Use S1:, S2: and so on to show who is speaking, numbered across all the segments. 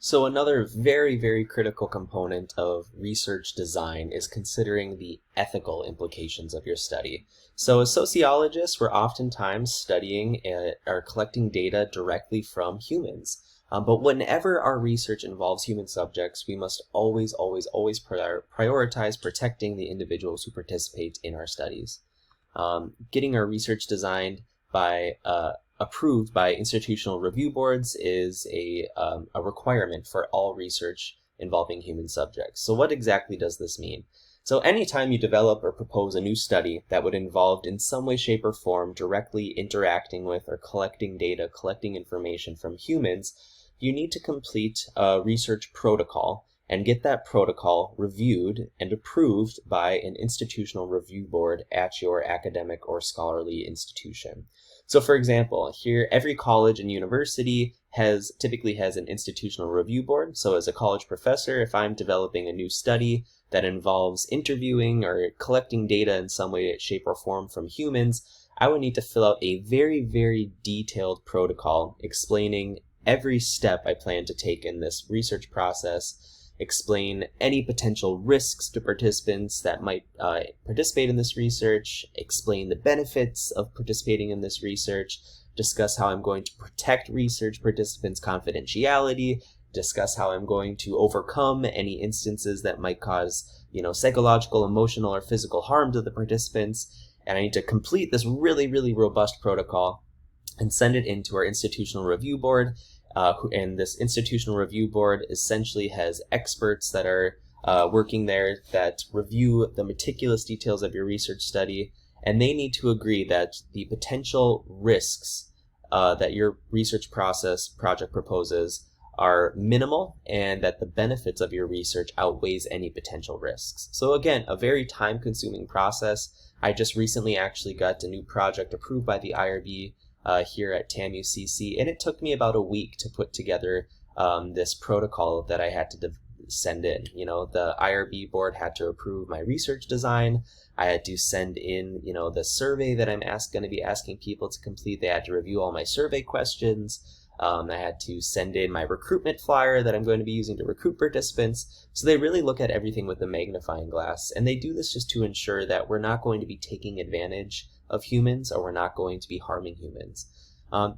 S1: So another very, very critical component of research design is considering the ethical implications of your study. So as sociologists, we're oftentimes studying or collecting data directly from humans. But whenever our research involves human subjects, we must always, always, always prioritize protecting the individuals who participate in our studies. Getting our research designed by approved by institutional review boards is a requirement for all research involving human subjects. So what exactly does this mean? So anytime you develop or propose a new study that would involve in some way, shape, or form directly interacting with or collecting data, collecting information from humans, you need to complete a research protocol and get that protocol reviewed and approved by an institutional review board at your academic or scholarly institution. So for example, here every college and university typically has an institutional review board. So as a college professor, if I'm developing a new study that involves interviewing or collecting data in some way, shape, or form from humans, I would need to fill out a very, very detailed protocol explaining every step I plan to take in this research process, explain any potential risks to participants that might participate in this research, explain the benefits of participating in this research, discuss how I'm going to protect research participants' confidentiality, discuss how I'm going to overcome any instances that might cause, psychological, emotional, or physical harm to the participants. And I need to complete this really, really robust protocol and send it into our institutional review board. And this institutional review board essentially has experts that are working there that review the meticulous details of your research study, and they need to agree that the potential risks that your research project proposes are minimal and that the benefits of your research outweighs any potential risks. So again, a very time-consuming process. I just recently actually got a new project approved by the IRB here at TAMU CC, and it took me about a week to put together this protocol that I had to send in. The IRB board had to approve my research design. I had to send in, the survey that I'm going to be asking people to complete. They had to review all my survey questions. I had to send in my recruitment flyer that I'm going to be using to recruit participants. So they really look at everything with a magnifying glass, and they do this just to ensure that we're not going to be taking advantage of humans, or we're not going to be harming humans.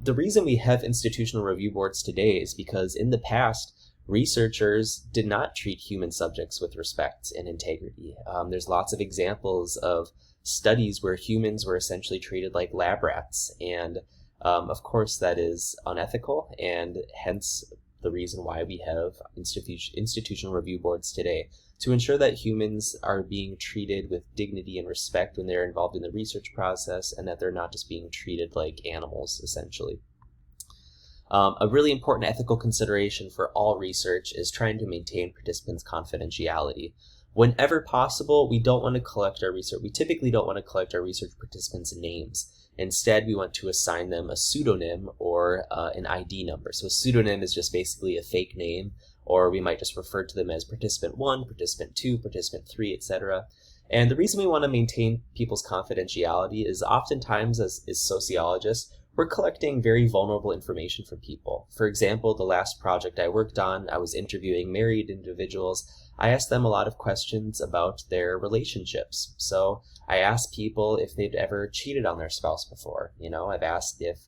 S1: The reason we have institutional review boards today is because in the past, researchers did not treat human subjects with respect and integrity. There's lots of examples of studies where humans were essentially treated like lab rats, and of course that is unethical, and hence the reason why we have institutional review boards today, to ensure that humans are being treated with dignity and respect when they're involved in the research process, and that they're not just being treated like animals, essentially. A really important ethical consideration for all research is trying to maintain participants' confidentiality. Whenever possible, we don't want to collect our research. We typically don't want to collect our research participants' names. Instead, we want to assign them a pseudonym or an ID number. So a pseudonym is just basically a fake name, or we might just refer to them as participant 1, participant 2, participant 3, etc. And the reason we want to maintain people's confidentiality is oftentimes, as sociologists, we're collecting very vulnerable information from people. For example, the last project I worked on, I was interviewing married individuals. I asked them a lot of questions about their relationships. So I asked people if they've ever cheated on their spouse before. I've asked if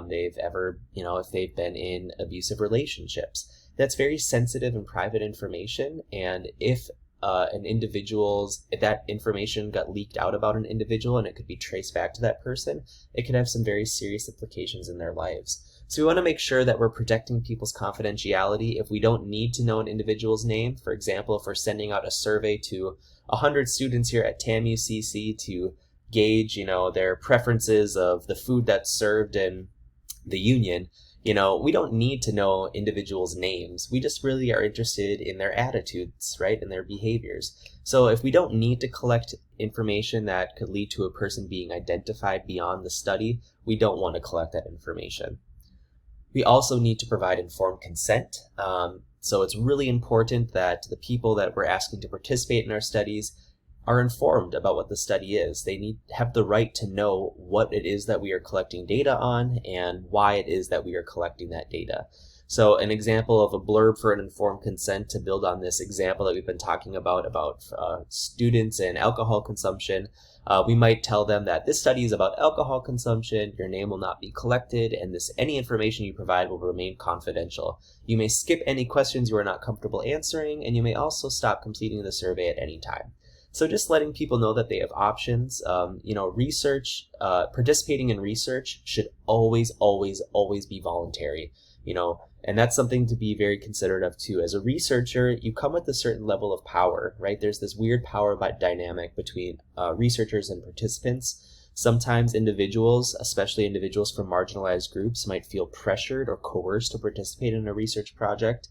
S1: they've ever, if they've been in abusive relationships. That's very sensitive and private information, and if if that information got leaked out about an individual and it could be traced back to that person, it could have some very serious implications in their lives. So we want to make sure that we're protecting people's confidentiality. If we don't need to know an individual's name, for example, if we're sending out a survey to 100 students here at TAMU CC to gauge, their preferences of the food that's served in the union, we don't need to know individuals' names. We just really are interested in their attitudes, right, and their behaviors. So if we don't need to collect information that could lead to a person being identified beyond the study, we don't want to collect that information. We also need to provide informed consent. So it's really important that the people that we're asking to participate in our studies are informed about what the study is. They have the right to know what it is that we are collecting data on and why it is that we are collecting that data. So an example of a blurb for an informed consent, to build on this example that we've been talking about students and alcohol consumption, we might tell them that this study is about alcohol consumption, your name will not be collected, and any information you provide will remain confidential. You may skip any questions you are not comfortable answering, and you may also stop completing the survey at any time. So just letting people know that they have options. Participating in research should always, always, always be voluntary, and that's something to be very considerate of too. As a researcher, you come with a certain level of power, right? There's this weird power dynamic between researchers and participants. Sometimes individuals, especially individuals from marginalized groups, might feel pressured or coerced to participate in a research project.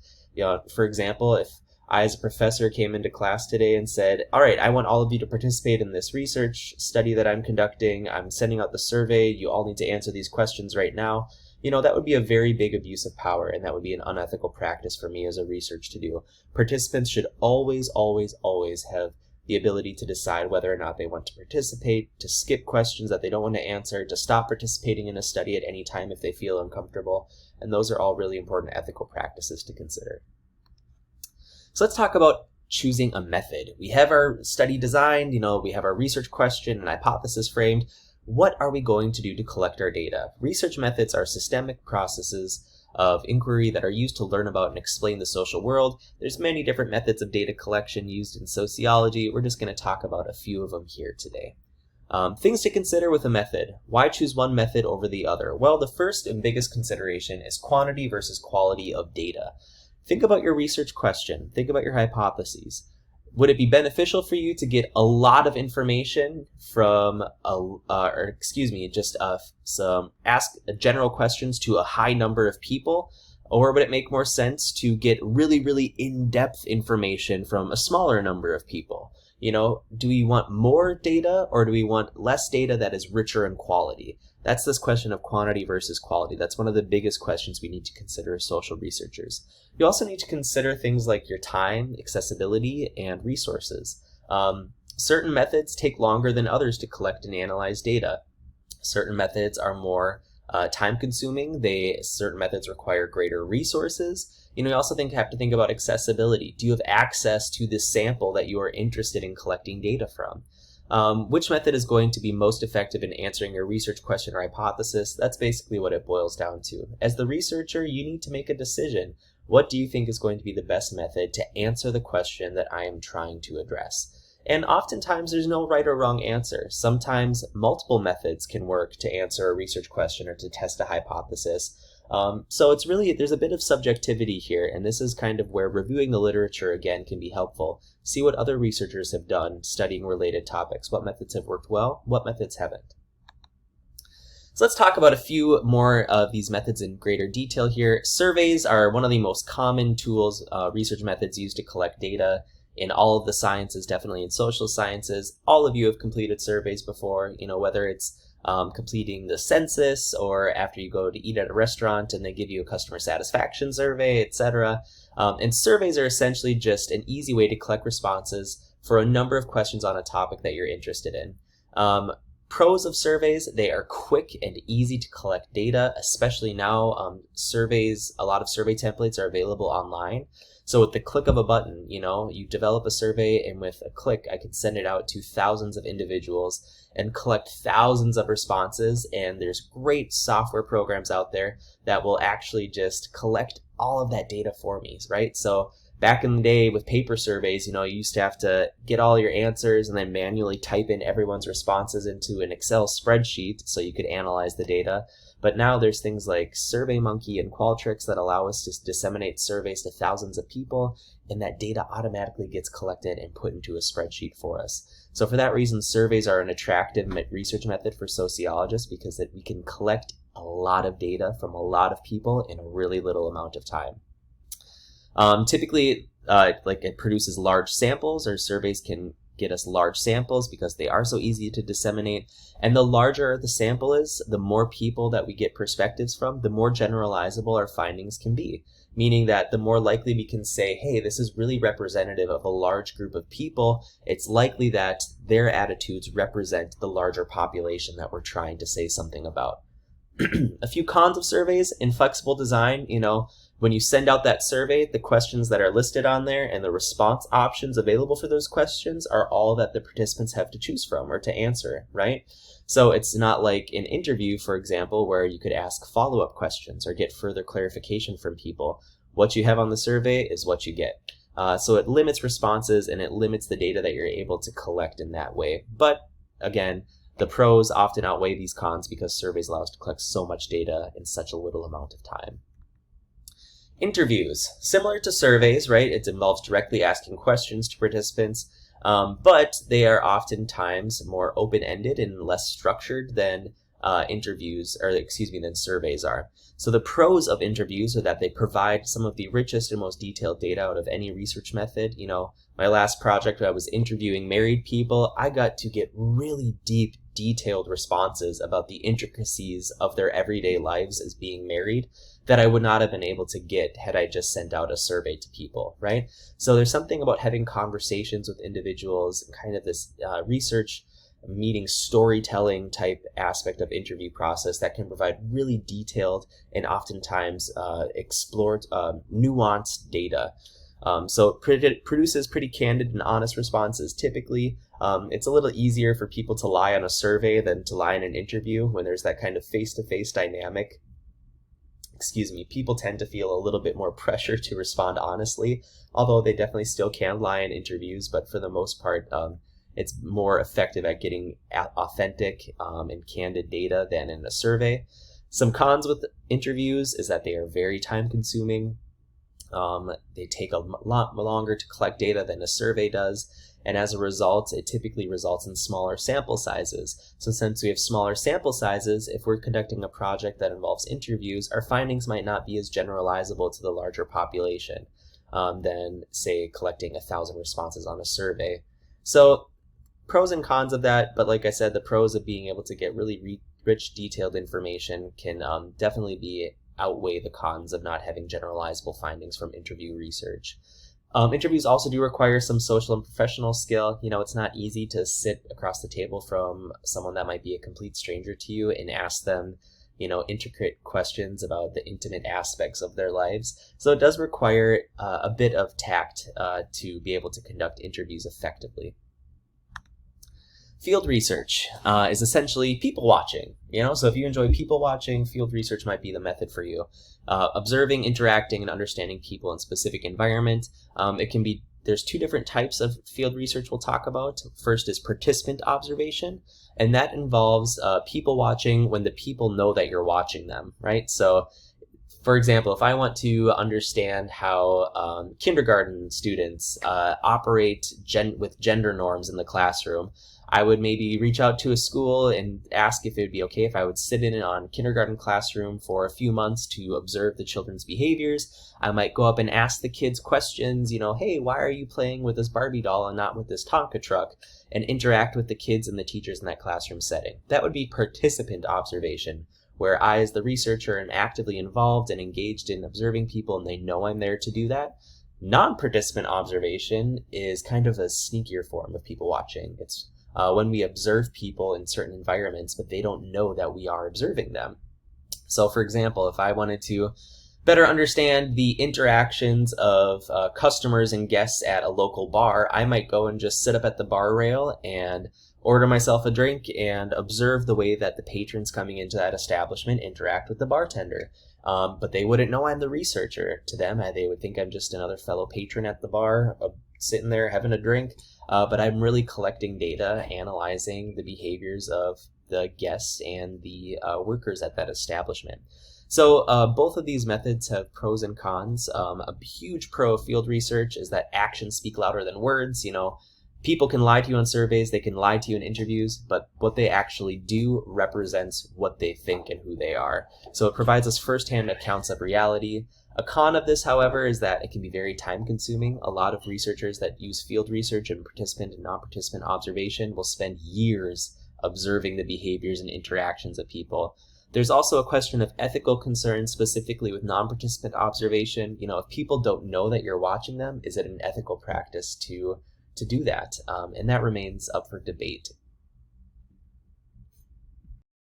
S1: For example, if I as a professor came into class today and said, all right, I want all of you to participate in this research study that I'm conducting. I'm sending out the survey. You all need to answer these questions right now. That would be a very big abuse of power, and that would be an unethical practice for me as a researcher to do. Participants should always, always, always have the ability to decide whether or not they want to participate, to skip questions that they don't want to answer, to stop participating in a study at any time if they feel uncomfortable. And those are all really important ethical practices to consider. So let's talk about choosing a method. We have our study designed, we have our research question and hypothesis framed. What are we going to do to collect our data? Research methods are systemic processes of inquiry that are used to learn about and explain the social world. There's many different methods of data collection used in sociology. We're just going to talk about a few of them here today. Things to consider with a method. Why choose one method over the other? Well, the first and biggest consideration is quantity versus quality of data. Think about your research question. Think about your hypotheses. Would it be beneficial for you to get a lot of information from, ask general questions to a high number of people? Or would it make more sense to get really, really in-depth information from a smaller number of people? Do we want more data or do we want less data that is richer in quality? That's this question of quantity versus quality. That's one of the biggest questions we need to consider as social researchers. You also need to consider things like your time, accessibility, and resources. Certain methods take longer than others to collect and analyze data. Certain methods are more time-consuming. Certain methods require greater resources. You also have to think about accessibility. Do you have access to this sample that you are interested in collecting data from? Which method is going to be most effective in answering your research question or hypothesis? That's basically what it boils down to. As the researcher, you need to make a decision. What do you think is going to be the best method to answer the question that I am trying to address? And oftentimes there's no right or wrong answer. Sometimes multiple methods can work to answer a research question or to test a hypothesis. So there's a bit of subjectivity here, and this is kind of where reviewing the literature again can be helpful. See what other researchers have done studying related topics. What methods have worked well, what methods haven't. So let's talk about a few more of these methods in greater detail here. Surveys are one of the most common tools, research methods used to collect data in all of the sciences, definitely in social sciences. All of you have completed surveys before, whether it's completing the census or after you go to eat at a restaurant and they give you a customer satisfaction survey, etc. And surveys are essentially just an easy way to collect responses for a number of questions on a topic that you're interested in. Pros of surveys, they are quick and easy to collect data, especially now. A lot of survey templates are available online. So with the click of a button, you develop a survey, and with a click, I can send it out to thousands of individuals and collect thousands of responses. And there's great software programs out there that will actually just collect all of that data for me, right? So back in the day with paper surveys, you used to have to get all your answers and then manually type in everyone's responses into an Excel spreadsheet so you could analyze the data. But now there's things like SurveyMonkey and Qualtrics that allow us to disseminate surveys to thousands of people, and that data automatically gets collected and put into a spreadsheet for us. So for that reason, surveys are an attractive research method for sociologists because we can collect a lot of data from a lot of people in a really little amount of time. Typically, it produces large samples, or surveys can get us large samples because they are so easy to disseminate. And the larger the sample is, the more people that we get perspectives from, the more generalizable our findings can be. Meaning that the more likely we can say, hey, this is really representative of a large group of people. It's likely that their attitudes represent the larger population that we're trying to say something about. A few cons of surveys: inflexible design. When you send out that survey, the questions that are listed on there and the response options available for those questions are all that the participants have to choose from or to answer, right? So it's not like an interview, for example, where you could ask follow-up questions or get further clarification from people. What you have on the survey is what you get. So it limits responses and it limits the data that you're able to collect in that way. But again, the pros often outweigh these cons because surveys allow us to collect so much data in such a little amount of time. Interviews. Similar to surveys, right? It involves directly asking questions to participants, but they are oftentimes more open-ended and less structured than than surveys are. So the pros of interviews are that they provide some of the richest and most detailed data out of any research method. My last project, I was interviewing married people. I got to get really deep, detailed responses about the intricacies of their everyday lives as being married that I would not have been able to get had I just sent out a survey to people, right? So there's something about having conversations with individuals, kind of this research meeting storytelling type aspect of interview process that can provide really detailed and oftentimes explored nuanced data. So it produces pretty candid and honest responses. Typically, it's a little easier for people to lie on a survey than to lie in an interview when there's that kind of face-to-face dynamic. People tend to feel a little bit more pressure to respond honestly, although they definitely still can lie in interviews, but for the most part, it's more effective at getting authentic and candid data than in a survey. Some cons with interviews is that they are very time consuming. They take a lot longer to collect data than a survey does. And as a result, it typically results in smaller sample sizes. So since we have smaller sample sizes, if we're conducting a project that involves interviews, our findings might not be as generalizable to the larger population than, say, collecting 1,000 responses on a survey. So pros and cons of that, but like I said, the pros of being able to get really rich, detailed information can definitely outweigh the cons of not having generalizable findings from interview research. Interviews also do require some social and professional skill. It's not easy to sit across the table from someone that might be a complete stranger to you and ask them, intricate questions about the intimate aspects of their lives. So it does require a bit of tact to be able to conduct interviews effectively. Field research is essentially people watching, so if you enjoy people watching, field research might be the method for you. Observing, interacting, and understanding people in specific environment. There's two different types of field research we'll talk about. First is participant observation, and that involves people watching when the people know that you're watching them, right? So for example, if I want to understand how kindergarten students operate with gender norms in the classroom, I would maybe reach out to a school and ask if it would be okay if I would sit in on kindergarten classroom for a few months to observe the children's behaviors. I might go up and ask the kids questions, hey, why are you playing with this Barbie doll and not with this Tonka truck? And interact with the kids and the teachers in that classroom setting. That would be participant observation, where I, as the researcher, am actively involved and engaged in observing people and they know I'm there to do that. Non-participant observation is kind of a sneakier form of people watching. It's when we observe people in certain environments, but they don't know that we are observing them. So for example, if I wanted to better understand the interactions of customers and guests at a local bar, I might go and just sit up at the bar rail and order myself a drink and observe the way that the patrons coming into that establishment interact with the bartender. But they wouldn't know I'm the researcher. To them, they would think I'm just another fellow patron at the bar, sitting there having a drink. But I'm really collecting data, analyzing the behaviors of the guests and the workers at that establishment. So both of these methods have pros and cons. A huge pro of field research is that actions speak louder than words. People can lie to you on surveys, they can lie to you in interviews, but what they actually do represents what they think and who they are. So it provides us firsthand accounts of reality. A con of this, however, is that it can be very time consuming. A lot of researchers that use field research and participant and non-participant observation will spend years observing the behaviors and interactions of people. There's also a question of ethical concerns, specifically with non-participant observation. If people don't know that you're watching them, is it an ethical practice to do that? And that remains up for debate.